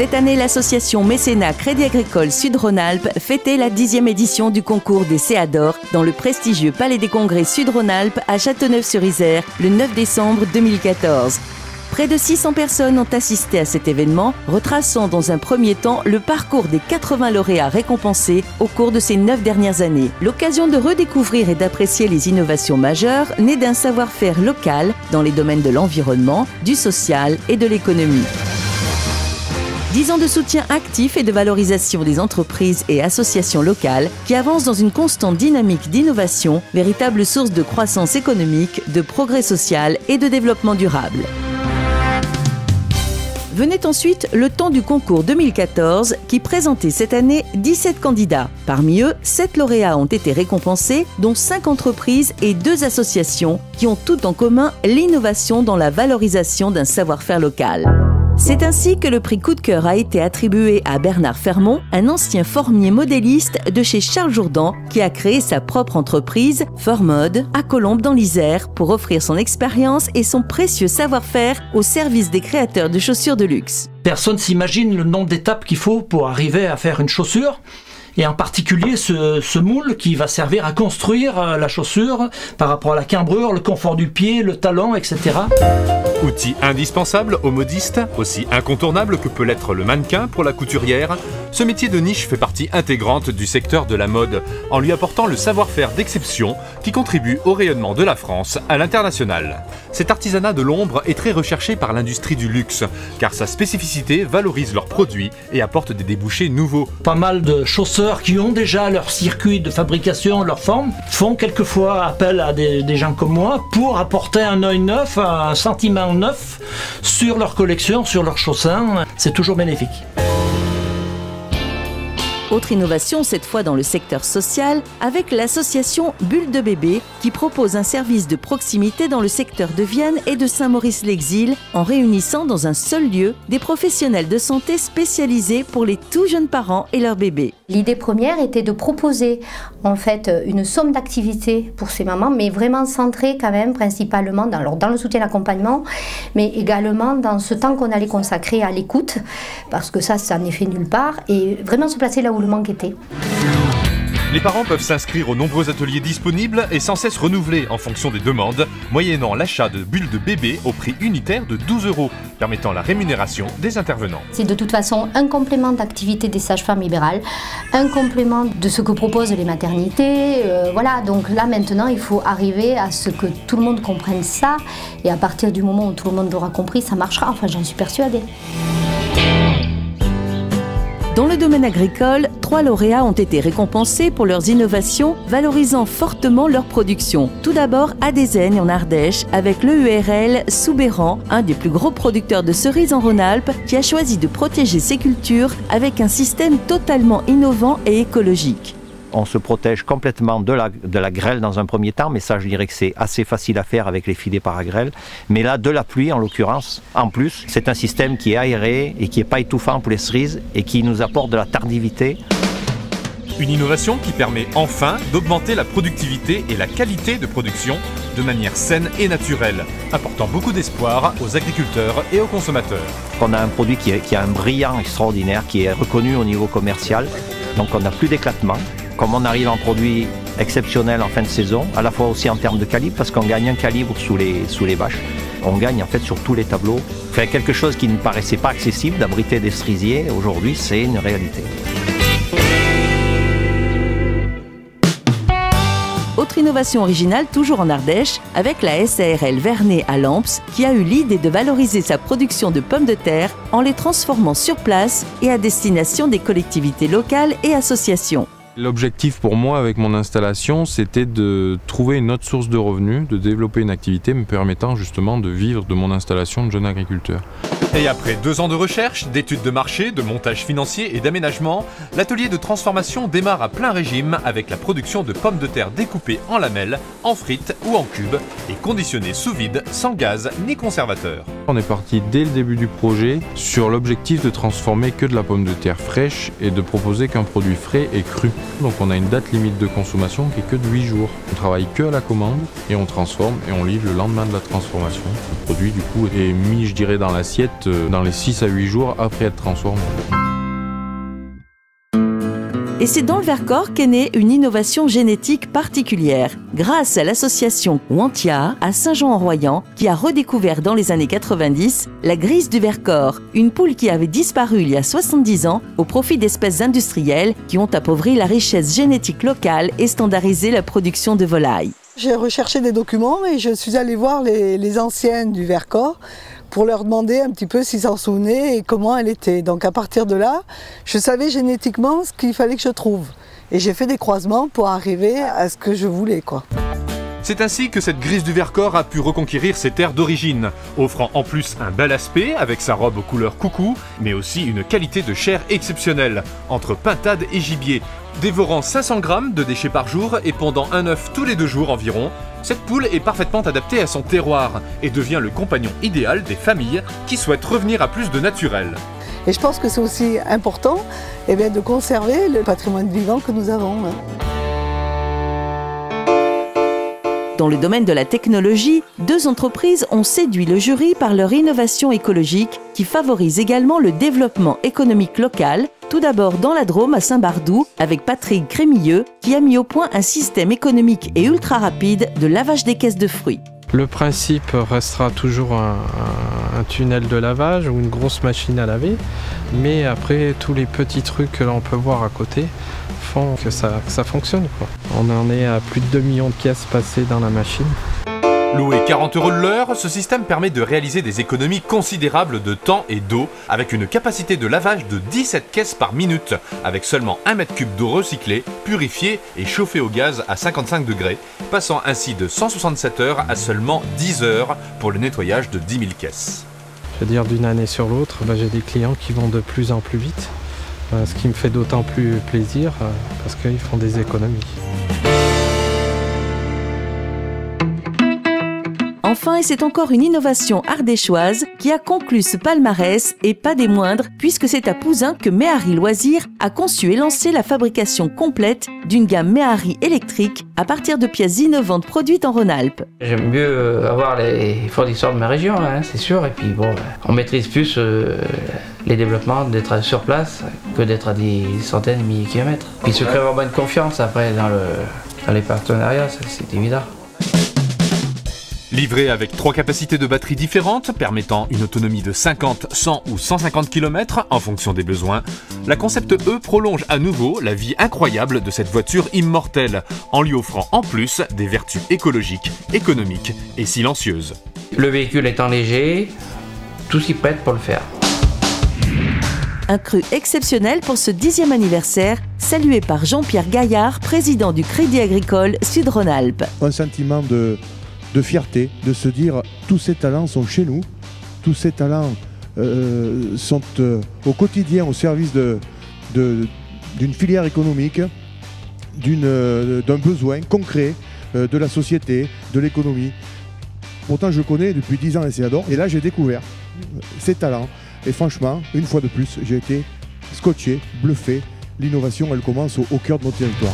Cette année, l'association Mécénat Crédit Agricole Sud-Rhône-Alpes fêtait la 10e édition du concours des CA d'Or dans le prestigieux Palais des Congrès Sud-Rhône-Alpes à Châteauneuf-sur-Isère le 9 décembre 2014. Près de 600 personnes ont assisté à cet événement, retraçant dans un premier temps le parcours des 80 lauréats récompensés au cours de ces 9 dernières années. L'occasion de redécouvrir et d'apprécier les innovations majeures nées d'un savoir-faire local dans les domaines de l'environnement, du social et de l'économie. 10 ans de soutien actif et de valorisation des entreprises et associations locales qui avancent dans une constante dynamique d'innovation, véritable source de croissance économique, de progrès social et de développement durable. Venait ensuite le temps du concours 2014 qui présentait cette année 17 candidats. Parmi eux, 7 lauréats ont été récompensés, dont 5 entreprises et 2 associations qui ont tout en commun l'innovation dans la valorisation d'un savoir-faire local. C'est ainsi que le prix Coup de cœur a été attribué à Bernard Fermont, un ancien formier modéliste de chez Charles Jourdan qui a créé sa propre entreprise, Formode, à Colombes dans l'Isère, pour offrir son expérience et son précieux savoir-faire au service des créateurs de chaussures de luxe. Personne s'imagine le nombre d'étapes qu'il faut pour arriver à faire une chaussure. Et en particulier ce moule qui va servir à construire la chaussure par rapport à la cambrure, le confort du pied, le talon, etc. Outil indispensable aux modistes, aussi incontournable que peut l'être le mannequin pour la couturière, ce métier de niche fait partie intégrante du secteur de la mode, en lui apportant le savoir-faire d'exception qui contribue au rayonnement de la France à l'international. Cet artisanat de l'ombre est très recherché par l'industrie du luxe, car sa spécificité valorise leurs produits et apporte des débouchés nouveaux. Pas mal de chausseurs qui ont déjà leur circuit de fabrication, leur forme, font quelquefois appel à des gens comme moi pour apporter un œil neuf, un sentiment neuf sur leur collection, sur leurs chaussons. C'est toujours bénéfique. Autre innovation, cette fois dans le secteur social, avec l'association Bulle de Bébé qui propose un service de proximité dans le secteur de Vienne et de Saint-Maurice-l'Exil en réunissant dans un seul lieu des professionnels de santé spécialisés pour les tout jeunes parents et leurs bébés. L'idée première était de proposer en fait une somme d'activités pour ces mamans, mais vraiment centrée quand même principalement dans le soutien et l'accompagnement, mais également dans ce temps qu'on allait consacrer à l'écoute, parce que ça n'est fait nulle part, et vraiment se placer là où le manque était. Les parents peuvent s'inscrire aux nombreux ateliers disponibles et sans cesse renouveler en fonction des demandes, moyennant l'achat de bulles de bébé au prix unitaire de 12 €, permettant la rémunération des intervenants. C'est de toute façon un complément d'activité des sages-femmes libérales, un complément de ce que proposent les maternités. Voilà, donc là maintenant il faut arriver à ce que tout le monde comprenne ça, et à partir du moment où tout le monde l'aura compris, ça marchera, enfin j'en suis persuadée. Dans le domaine agricole, 3 lauréats ont été récompensés pour leurs innovations, valorisant fortement leur production. Tout d'abord à Desaigne en Ardèche, avec l'EURL Soubéran, un des plus gros producteurs de cerises en Rhône-Alpes, qui a choisi de protéger ses cultures avec un système totalement innovant et écologique. On se protège complètement de la grêle dans un premier temps, mais ça je dirais que c'est assez facile à faire avec les filets para-grêle. Mais là, de la pluie en l'occurrence, en plus, c'est un système qui est aéré et qui n'est pas étouffant pour les cerises et qui nous apporte de la tardivité. Une innovation qui permet enfin d'augmenter la productivité et la qualité de production de manière saine et naturelle, apportant beaucoup d'espoir aux agriculteurs et aux consommateurs. On a un produit qui a un brillant extraordinaire, qui est reconnu au niveau commercial, donc on n'a plus d'éclatement. Comme on arrive en produit exceptionnel en fin de saison, à la fois aussi en termes de calibre, parce qu'on gagne un calibre sous les vaches. On gagne en fait sur tous les tableaux. Enfin, quelque chose qui ne paraissait pas accessible d'abriter des cerisiers, aujourd'hui c'est une réalité. Autre innovation originale, toujours en Ardèche, avec la SARL Vernet à Lamps, qui a eu l'idée de valoriser sa production de pommes de terre en les transformant sur place et à destination des collectivités locales et associations. L'objectif pour moi avec mon installation, c'était de trouver une autre source de revenus, de développer une activité me permettant justement de vivre de mon installation de jeune agriculteur. Et après 2 ans de recherche, d'études de marché, de montage financier et d'aménagement, l'atelier de transformation démarre à plein régime avec la production de pommes de terre découpées en lamelles, en frites ou en cubes et conditionnées sous vide, sans gaz ni conservateur. On est parti dès le début du projet sur l'objectif de transformer que de la pomme de terre fraîche et de proposer qu'un produit frais et cru. Donc on a une date limite de consommation qui est que de 8 jours. On travaille que à la commande et on transforme et on livre le lendemain de la transformation. Le produit du coup est mis, je dirais, dans l'assiette dans les 6 à 8 jours après être transformé. Et c'est dans le Vercors qu'est née une innovation génétique particulière, grâce à l'association Wantia à Saint-Jean-en-Royans, qui a redécouvert dans les années 90 la grise du Vercors, une poule qui avait disparu il y a 70 ans au profit d'espèces industrielles qui ont appauvri la richesse génétique locale et standardisé la production de volailles. J'ai recherché des documents et je suis allée voir les anciennes du Vercors pour leur demander un petit peu s'ils s'en souvenaient et comment elle était. Donc à partir de là, je savais génétiquement ce qu'il fallait que je trouve. Et j'ai fait des croisements pour arriver à ce que je voulais, quoi. C'est ainsi que cette grise du Vercors a pu reconquérir ses terres d'origine, offrant en plus un bel aspect avec sa robe couleur coucou, mais aussi une qualité de chair exceptionnelle, entre pintade et gibier. Dévorant 500 grammes de déchets par jour et pondant un œuf tous les 2 jours environ, cette poule est parfaitement adaptée à son terroir et devient le compagnon idéal des familles qui souhaitent revenir à plus de naturel. Et je pense que c'est aussi important de conserver le patrimoine vivant que nous avons. Dans le domaine de la technologie, 2 entreprises ont séduit le jury par leur innovation écologique qui favorise également le développement économique local, tout d'abord dans la Drôme à Saint-Bardou avec Patrick Crémilleux qui a mis au point un système économique et ultra rapide de lavage des caisses de fruits. Le principe restera toujours un tunnel de lavage ou une grosse machine à laver, mais après tous les petits trucs que l'on peut voir à côté font que ça fonctionne, quoi. On en est à plus de 2 millions de caisses passées dans la machine. Loué 40 € de l'heure, ce système permet de réaliser des économies considérables de temps et d'eau avec une capacité de lavage de 17 caisses par minute, avec seulement 1 m3 d'eau recyclée, purifiée et chauffée au gaz à 55 degrés, passant ainsi de 167 heures à seulement 10 heures pour le nettoyage de 10 000 caisses. Je veux dire, d'une année sur l'autre, j'ai des clients qui vont de plus en plus vite, ce qui me fait d'autant plus plaisir parce qu'ils font des économies. Enfin, et c'est encore une innovation ardéchoise qui a conclu ce palmarès, et pas des moindres, puisque c'est à Pouzin que Méhari Loisirs a conçu et lancé la fabrication complète d'une gamme Méhari électrique à partir de pièces innovantes produites en Rhône-Alpes. J'aime mieux avoir les fournisseurs de ma région, c'est sûr, et puis bon, on maîtrise plus les développements d'être sur place que d'être à des centaines de milliers de kilomètres. Puis se créer vraiment une confiance après dans les partenariats, c'est évident. Livré avec 3 capacités de batterie différentes, permettant une autonomie de 50, 100 ou 150 km en fonction des besoins, la Concept E prolonge à nouveau la vie incroyable de cette voiture immortelle, en lui offrant en plus des vertus écologiques, économiques et silencieuses. Le véhicule étant léger, tout s'y prête pour le faire. Un cru exceptionnel pour ce 10e anniversaire, salué par Jean-Pierre Gaillard, président du Crédit Agricole Sud-Rhône-Alpes. Un sentiment de fierté, de se dire tous ces talents sont chez nous, tous ces talents sont au quotidien au service d'une filière économique, d'un besoin concret de la société, de l'économie. Pourtant je connais depuis 10 ans les Seador et là j'ai découvert ces talents et franchement, une fois de plus, j'ai été scotché, bluffé. L'innovation elle commence au cœur de notre territoire.